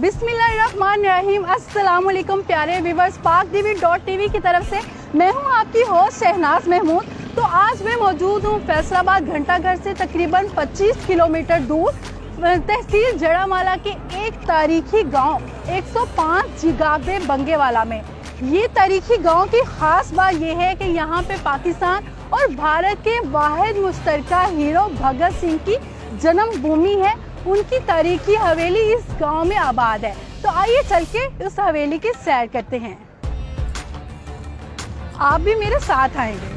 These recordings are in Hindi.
बिस्मिल्लाहिर्रहमानिर्रहीम। अस्सलाम वालेकुम प्यारे व्यूवर्स, PakTV.TV की तरफ से मैं हूं आपकी होस्ट शहनाज महमूद। तो आज मैं मौजूद हूं फैसलाबाद घंटाघर से तकरीबन 25 किलोमीटर दूर तहसील जड़ामाला के एक तारीखी गांव 105 जिगाबे बंगेवाला में। ये तारीखी गांव की खास बात यह है कि यहाँ पे पाकिस्तान और भारत के वाहिद मुश्तरका हीरो भगत सिंह की जन्मभूमि है। उनकी तारीखी हवेली इस गांव में आबाद है। तो आइए चल के उस हवेली की सैर करते हैं। आप भी मेरे साथ आएंगे।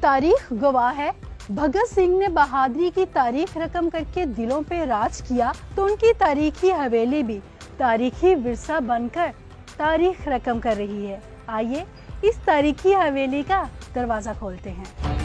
तारीख गवाह है, भगत सिंह ने बहादुरी की तारीख रकम करके दिलों पे राज किया, तो उनकी तारीखी हवेली भी तारीखी विरसा बनकर तारीख रकम कर रही है। आइए इस तारीखी हवेली का दरवाजा खोलते हैं।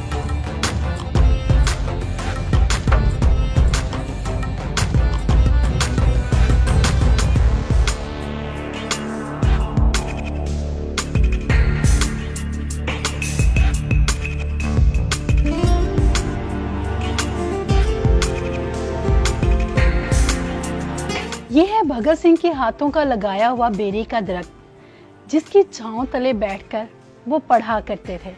ये है भगत सिंह के हाथों का लगाया हुआ बेरी का दरख्त, जिसकी छांव तले बैठकर वो पढ़ा करते थे।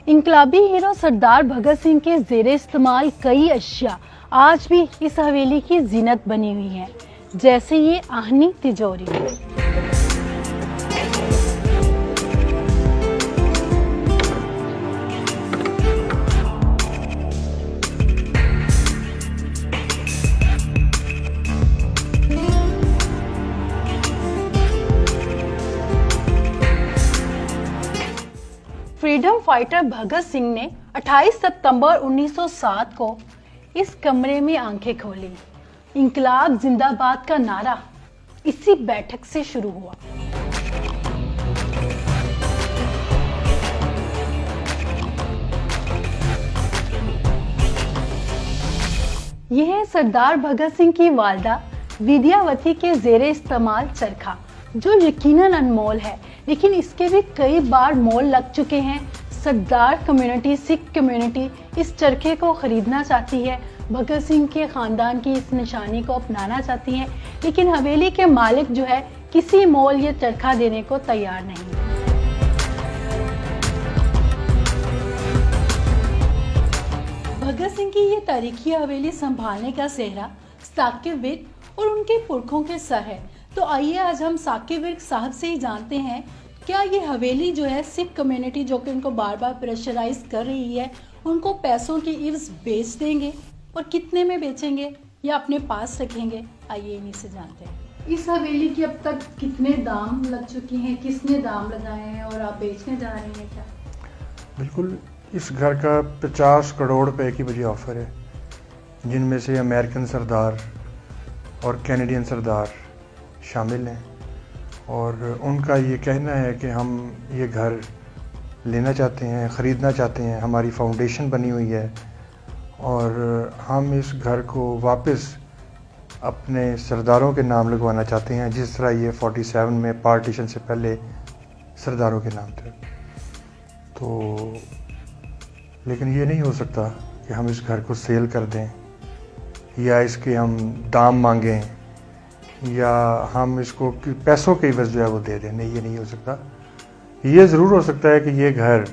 इनकलाबी हीरो सरदार भगत सिंह के जेरे इस्तेमाल कई अशिया आज भी इस हवेली की जीनत बनी हुई है, जैसे ये आहनी तिजोरी। फ्रीडम फाइटर भगत सिंह ने 28 सितंबर 1907 को इस कमरे में आंखें खोली। इंकलाब जिंदाबाद का नारा इसी बैठक से शुरू हुआ। यह है सरदार भगत सिंह की वालदा विद्यावती के जेरे इस्तेमाल चरखा, जो यकीनन अनमोल है, लेकिन इसके भी कई बार मोल लग चुके हैं। सरदार कम्युनिटी, सिख कम्युनिटी इस चरखे को खरीदना चाहती है, भगत सिंह के खानदान की इस निशानी को अपनाना चाहती है, लेकिन हवेली के मालिक जो है किसी मोल ये चरखा देने को तैयार नहीं है। भगत सिंह की ये तारीखी हवेली संभालने का सेहरा साकिब विर्क और उनके पुरखों के सर है। तो आइए आज हम साकिब विर्क साहब से ही जानते हैं, क्या ये हवेली जो है सिख कम्युनिटी जो कि उनको बार बार प्रेशराइज कर रही है, उनको पैसों की इव्ज बेच देंगे और कितने में बेचेंगे या अपने पास रखेंगे। आइए इन्हीं से जानते हैं। इस हवेली की अब तक कितने दाम लग चुके हैं, किसने दाम लगाए हैं और आप बेचने जा रहे हैं क्या? बिल्कुल, इस घर का 50 करोड़ रुपए की मुझे ऑफर है, जिनमें से अमेरिकन सरदार और कैनेडियन सरदार शामिल हैं। और उनका ये कहना है कि हम ये घर लेना चाहते हैं, ख़रीदना चाहते हैं। हमारी फाउंडेशन बनी हुई है और हम इस घर को वापस अपने सरदारों के नाम लगवाना चाहते हैं, जिस तरह ये 47 में पार्टीशन से पहले सरदारों के नाम थे। तो लेकिन ये नहीं हो सकता कि हम इस घर को सेल कर दें या इसके हम दाम मांगें या हम इसको पैसों के एवज जो है वो दे दें। नहीं, ये नहीं हो सकता। ये ज़रूर हो सकता है कि ये घर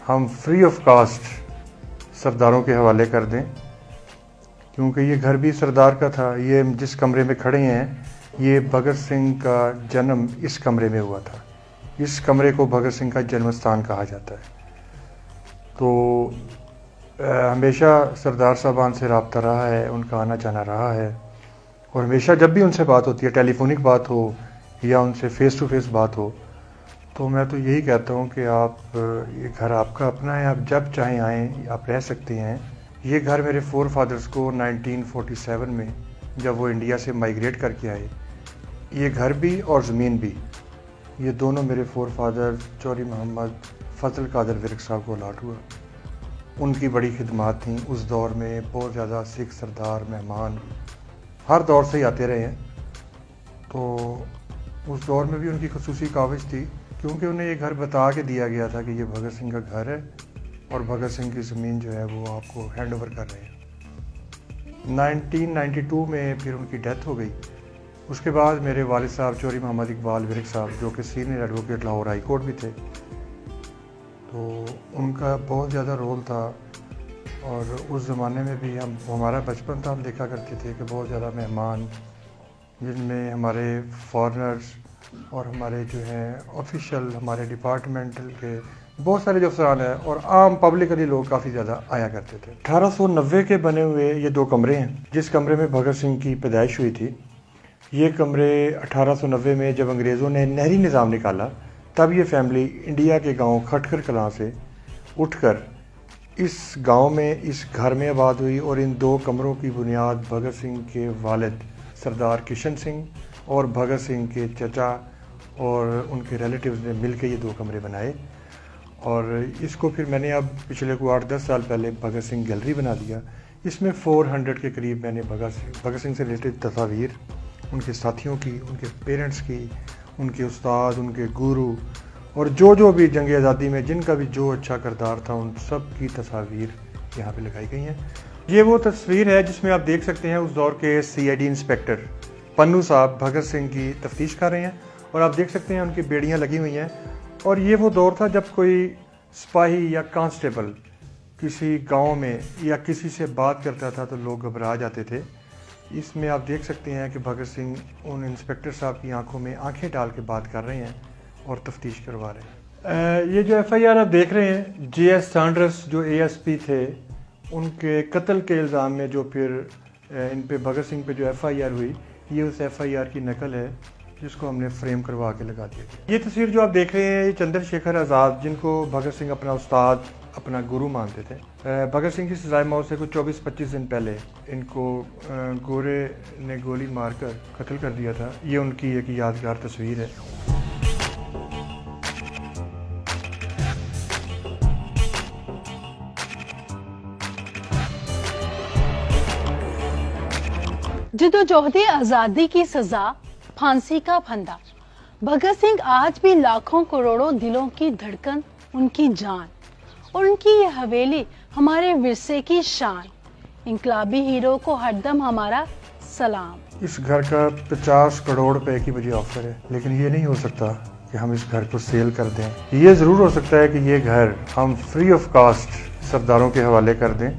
हम फ्री ऑफ कास्ट सरदारों के हवाले कर दें, क्योंकि ये घर भी सरदार का था। ये जिस कमरे में खड़े हैं, ये भगत सिंह का जन्म इस कमरे में हुआ था। इस कमरे को भगत सिंह का जन्म स्थान कहा जाता है। तो हमेशा सरदार साहबान से रब्ता रहा है, उनका आना जाना रहा है, और हमेशा जब भी उनसे बात होती है, टेलीफोनिक बात हो या उनसे फ़ेस टू फेस बात हो, तो मैं तो यही कहता हूँ कि आप ये घर आपका अपना है, आप जब चाहें आएँ, आप रह सकते हैं। ये घर मेरे फोर फादर्स को 1947 में जब वो इंडिया से माइग्रेट करके आए, ये घर भी और ज़मीन भी, ये दोनों मेरे फोर फादर चौधरी मोहम्मद फजल कादर विरक साहब को अलाट हुआ। उनकी बड़ी खिदमात थी उस दौर में। बहुत ज़्यादा सिख सरदार मेहमान हर दौर से ही आते रहे हैं। तो उस दौर में भी उनकी खसूसी काविश थी, क्योंकि उन्हें ये घर बता के दिया गया था कि ये भगत सिंह का घर है और भगत सिंह की ज़मीन जो है वो आपको हैंड ओवर कर रहे हैं। 1992 में फिर उनकी डेथ हो गई। उसके बाद मेरे वालिद साहब चौधरी मोहम्मद इकबाल विरक साहब, जो कि senior advocate Lahore high court भी थे, तो उनका बहुत ज़्यादा रोल था। और उस ज़माने में भी हमारा बचपन था, हम देखा करते थे कि बहुत ज़्यादा मेहमान, जिनमें हमारे फॉरेनर्स और हमारे जो हैं ऑफिशियल, हमारे डिपार्टमेंटल के बहुत सारे जो अफसरान हैं और आम पब्लिकली लोग काफ़ी ज़्यादा आया करते थे। 1890 के बने हुए ये दो कमरे हैं। जिस कमरे में भगत सिंह की पैदाइश हुई थी, ये कमरे 1890 में जब अंग्रेज़ों ने नहरी निज़ाम निकाला, तब ये फैमिली इंडिया के गांव खटकर कलां से उठकर इस गांव में, इस घर में आबाद हुई। और इन दो कमरों की बुनियाद भगत सिंह के वालिद सरदार किशन सिंह और भगत सिंह के चचा और उनके रिलेटिव्स ने मिलकर ये दो कमरे बनाए। और इसको फिर मैंने अब पिछले को 8-10 साल पहले भगत सिंह गैलरी बना दिया। इसमें 400 के करीब मैंने भगत सिंह से रिलेटेड तस्वीर, उनके साथियों की, उनके पेरेंट्स की, उनके उस्ताद, उनके गुरु और जो भी जंग आज़ादी में जिनका भी जो अच्छा किरदार था, उन सब की तस्वीर यहाँ पे लगाई गई हैं। ये वो तस्वीर है जिसमें आप देख सकते हैं उस दौर के CID इंस्पेक्टर पन्नू साहब भगत सिंह की तफ्तीश कर रहे हैं और आप देख सकते हैं उनकी बेड़ियाँ लगी हुई हैं। और ये वो दौर था जब कोई सिपाही या कांस्टेबल किसी गांव में या किसी से बात करता था तो लोग घबरा जाते थे। इसमें आप देख सकते हैं कि भगत सिंह उन इंस्पेक्टर साहब की आंखों में आंखें डाल के बात कर रहे हैं और तफ्तीश करवा रहे हैं। ये जो FIR आप देख रहे हैं, JS सैंडर्स जो ASP थे, उनके कत्ल के इल्ज़ाम में जो फिर इन पे भगत सिंह पे जो FIR हुई, ये उस FIR की नकल है जिसको हमने फ्रेम करवा के लगा दिया। ये तस्वीर जो आप देख रहे हैं, ये चंद्रशेखर आज़ाद, जिनको भगत सिंह अपना उस्ताद, अपना गुरु मानते थे। भगत सिंह की सजाए मौत से कुछ 24-25 दिन पहले इनको गोरे ने गोली मारकर कत्ल कर दिया था। ये उनकी एक यादगार तस्वीर है। जिद्दोजहद आज़ादी की सजा, फांसी का फंदा। भगत सिंह आज भी लाखों करोड़ों दिलों की धड़कन, उनकी जान और उनकी ये हवेली हमारे विरसे की शान। इंकलाबी हीरो को हरदम हमारा सलाम। इस घर का 50 करोड़ रुपए की मुझे ऑफर है, लेकिन ये नहीं हो सकता कि हम इस घर को सेल कर दें। ये ज़रूर हो सकता है कि ये घर हम फ्री ऑफ कास्ट सरदारों के हवाले कर दें।